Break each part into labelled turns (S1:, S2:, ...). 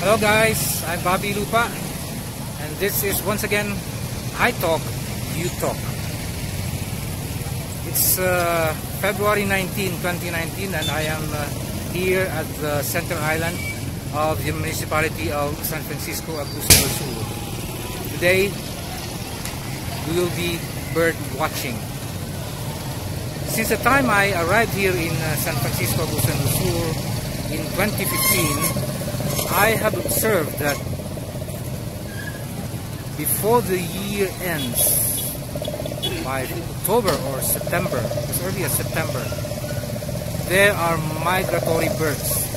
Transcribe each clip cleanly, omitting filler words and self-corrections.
S1: Hello guys, I'm Bobby Lupa and this is once again I Talk, You Talk. It's February 19, 2019 and I am here at the center island of the municipality of San Francisco Agusan del Sur. Today we will be bird watching. Since the time I arrived here in San Francisco Agusan del Sur in 2015, I have observed that before the year ends, by October or September, as early as September, there are migratory birds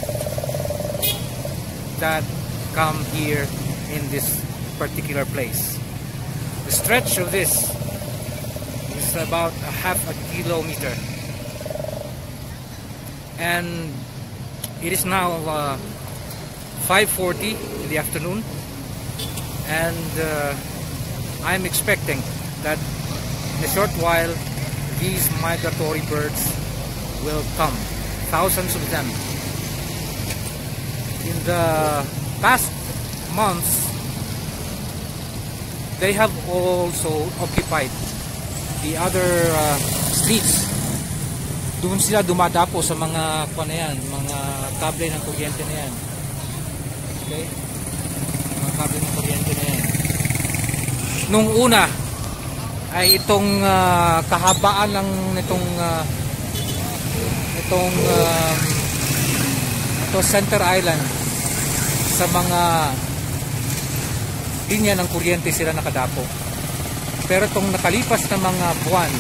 S1: that come here in this particular place. The stretch of this is about a half a kilometer, and it is now 5:40 in the afternoon, and I'm expecting that in a short while these migratory birds will come, thousands of them. In the past months, they have also occupied the other streets. Doon sila dumadapo sa mga mga kable ng kuryente na yan. Okay? Mga kable ng kuryente na yan. Nung una ay itong kahabaan ng ito center island sa mga linya ng kuryente sila nakadapo. Pero itong nakalipas na mga buwan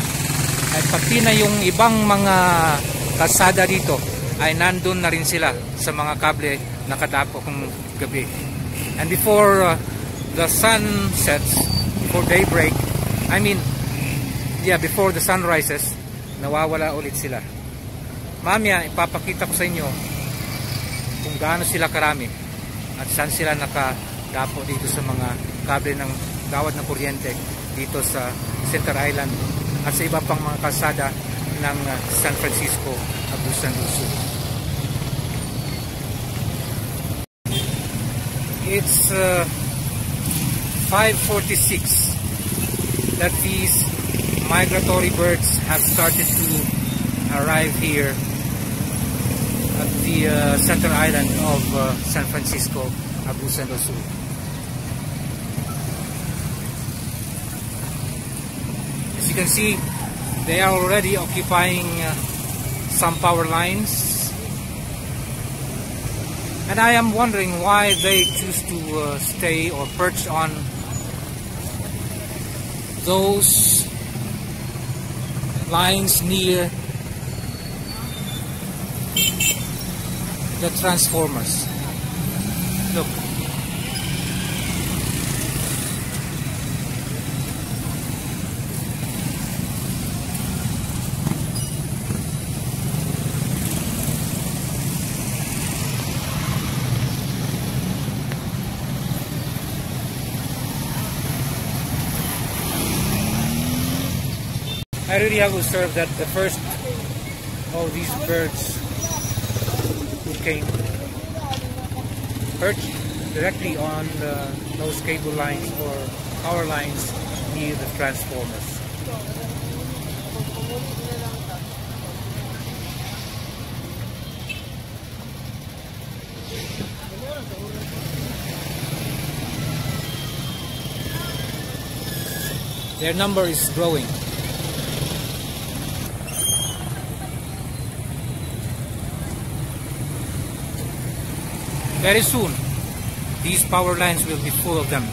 S1: ay pati na yung ibang mga kalsada dito ay nandun na rin sila sa mga kable nakadapo kung gabi. And before the sun sets, before daybreak, before the sun rises, nawawala ulit sila. Mamaya ipapakita ko sa inyo kung gaano sila karami at saan sila nakadapo dito sa mga kable ng gawad ng kuryente dito sa Center Island at sa iba pang mga kalsada ng San Francisco Agusan del Sur. It's 5:46 that these migratory birds have started to arrive here at the center island of San Francisco Agusan del Sur. As you can see, they are already occupying some power lines. And I am wondering why they choose to stay or perch on those lines near the transformers. Look. I really have observed that the first of these birds who came perched directly on those cable lines or power lines near the transformers. Their number is growing. Very soon, these power lines will be full of them.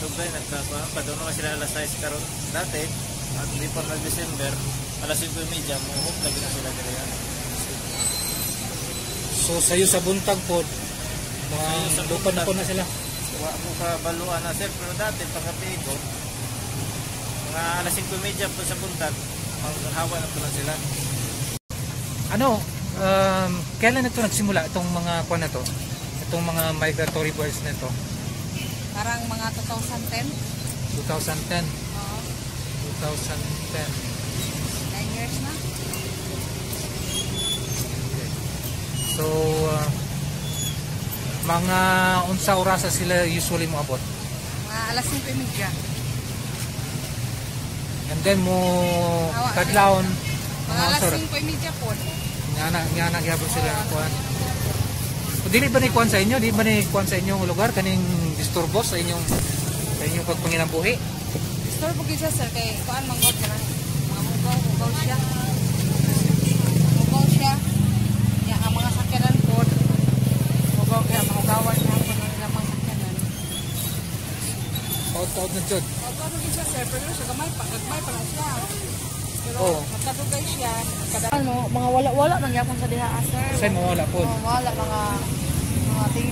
S2: nagkadugay, nagkapadong naman sila alas 6 karon dati, at before na December, alas 5:30, muhok lagi na sila dito.
S1: So sayo sa buntag po,
S2: Sa
S1: lupa na po na sila.
S2: Wa mo ka baluan na sir, pero dati pagkapi ko, mga alas 5:30 po sa buntag, hawa na po na sila.
S1: Ano, kailan ito nagsimula itong mga kuan na to? Itong mga migratory birds na ito?
S3: Parang mga 2010.
S1: 2010.
S3: Oo.
S1: 2010.
S3: 9 years na.
S1: Okay. So, mga unsa orasa sila usually mo abot?
S3: Mga alas 5:30.
S1: And then mo kadlawon
S3: Mga alas
S1: oras?
S3: 5:30 po.
S1: Nga na gyapon sila kuan. Dili ba ni kuan sa inyo? Di ba ni kuan sa inyong lugar kaning disturbo sa inyong pagpanginambuhi?
S3: Store po siya sir kay kuan manggod ka lang. Mga mugaw siya. Mugaw siya. Ya ang mga sakyanan po. Mugaw kaya mahugawan na po ng ilang sakyanan.
S1: Taud na jud.
S3: Opo po siya sir pero siya gamay pa lang siya. Pero
S1: Oo.
S3: magkadugay siya. Ano, mga wala man gyapon sa diha sir.
S1: Say mo wala po.
S3: Wala mga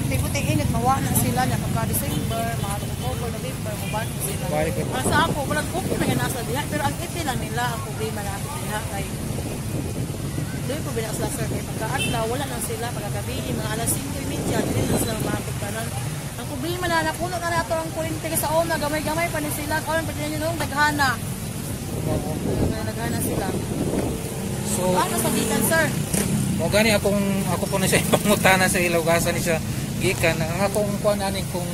S3: tiputing init, mawala sila na pagka December, mga October, November, maban sila.
S1: Very good.
S3: Para sa ako, walang okay na yan nasa diha, pero ang iti lang nila, ang problema na ako diha kay doon po bilang sila sir, kay pagkaadlaw, wala na sila, pagkagabi, mga alas 5:30, hindi na sila makakit kanan. Ang problema na napuno na nato ang kurente sa una, gamay-gamay pa ni sila, kung pati nyo nung naghana. Naghana sila.
S1: So,
S3: Ano sa gikan sir?
S1: mo gani ako po na siya pangutana sa ilawgasan ni siya gikan. Ang akong kuan aning kung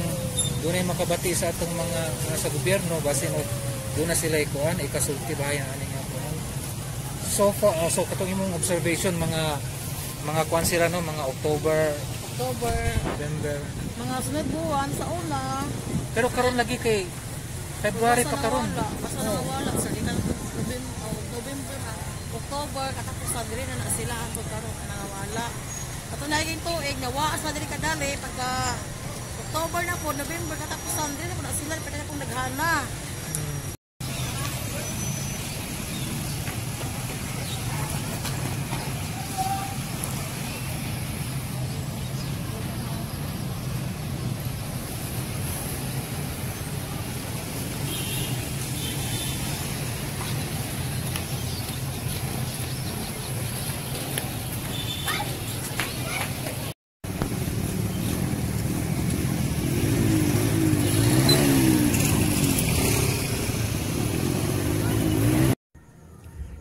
S1: dunay makabati sa atong mga sa gobyerno basin og doon na sila ikuan ikasulti bayan aning ako. So katong imong observation mga kuan sila no mga October, November.
S3: Mga sunod buwan sa una.
S1: Pero karon lagi kay February pa karon.
S3: Basta nawala sa ikan November na. October katapusan diri na sila ang karon nawala. Ato na yung tuig nawaas na diri kadali pagka October na po, November katapusan diri na po na sila pwede na pong naghana.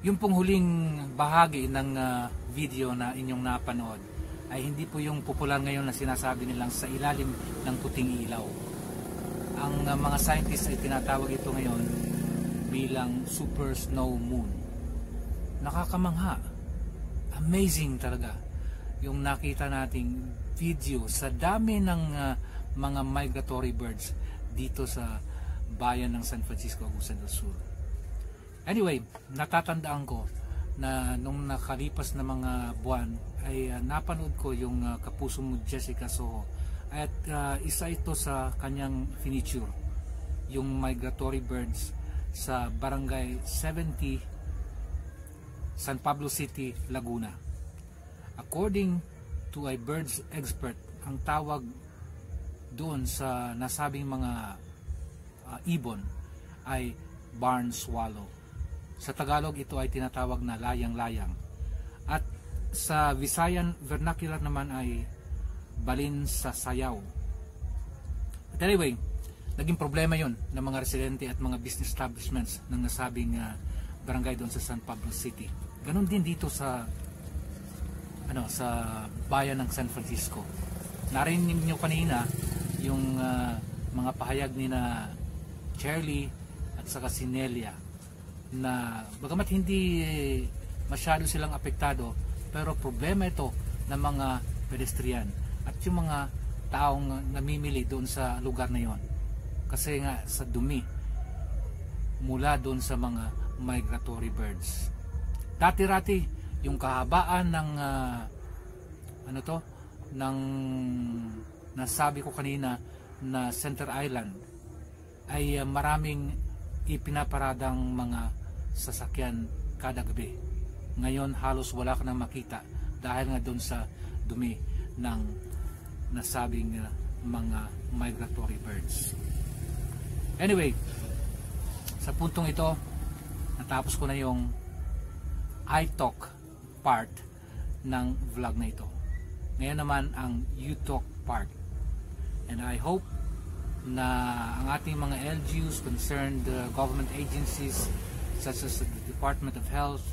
S1: Yung pong huling bahagi ng video na inyong napanood ay hindi po yung popular ngayon na sinasabi nilang sa ilalim ng puting ilaw. Ang mga scientists ay tinatawag ito ngayon bilang super snow moon. Nakakamangha. Amazing talaga yung nakita nating video sa dami ng mga migratory birds dito sa bayan ng San Francisco, Agusan del Sur. Anyway, natatandaan ko na nung nakalipas na mga buwan ay napanood ko yung Kapuso mo Jessica Soho at isa ito sa kanyang finiture, yung migratory birds sa Barangay 70, San Pablo City, Laguna. According to a birds expert, ang tawag doon sa nasabing mga ibon ay barn swallow. Sa Tagalog, ito ay tinatawag na layang-layang. At sa Visayan vernacular naman ay balin sa sayaw. But anyway, naging problema yon ng mga residente at mga business establishments ng nasabing barangay doon sa San Pablo City. Ganon din dito sa sa bayan ng San Francisco. Narinig niyo kanina yung mga pahayag ni na Charlie at saka si Nelia na bagamat hindi masyado silang apektado, pero problema ito ng mga pedestrian at yung mga taong namimili doon sa lugar na yon kasi nga sa dumi mula doon sa mga migratory birds. Dati-rati yung kahabaan ng ng nasabi ko kanina na Center Island ay maraming ipinaparadang mga sasakyan kada gabi. Ngayon halos wala ka nang makita dahil nga doon sa dumi ng nasabing mga migratory birds. Anyway, sa puntong ito, natapos ko na yung iTalk part ng vlog na ito. Ngayon naman ang UTalk part. And I hope na ang ating mga LGUs, concerned government agencies such as the Department of Health,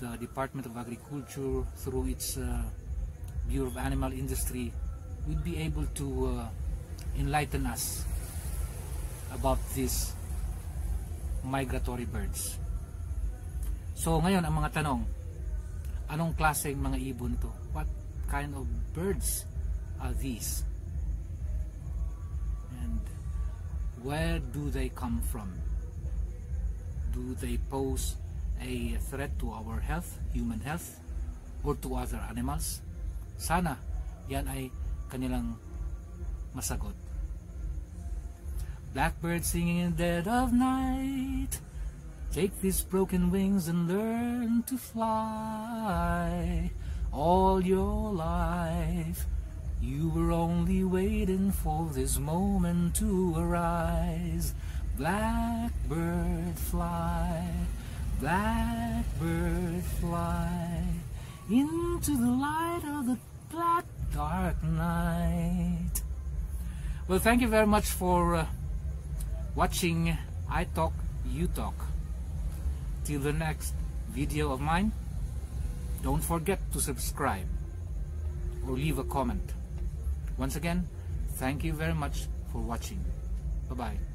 S1: the Department of Agriculture through its Bureau of Animal Industry will be able to enlighten us about these migratory birds. So ngayon ang mga tanong, anong klaseng mga ibon to? What kind of birds are these? And where do they come from? Do they pose a threat to our health, human health, or to other animals? Sana yan ay kanilang masagot. Blackbird singing in the dead of night, take these broken wings and learn to fly. All your life you were only waiting for this moment to arise. Blackbird fly, blackbird fly, into the light of the black dark night. Well, thank you very much for watching iTalk, UTalk. Till the next video of mine, don't forget to subscribe or leave a comment. Once again, thank you very much for watching. Bye-bye.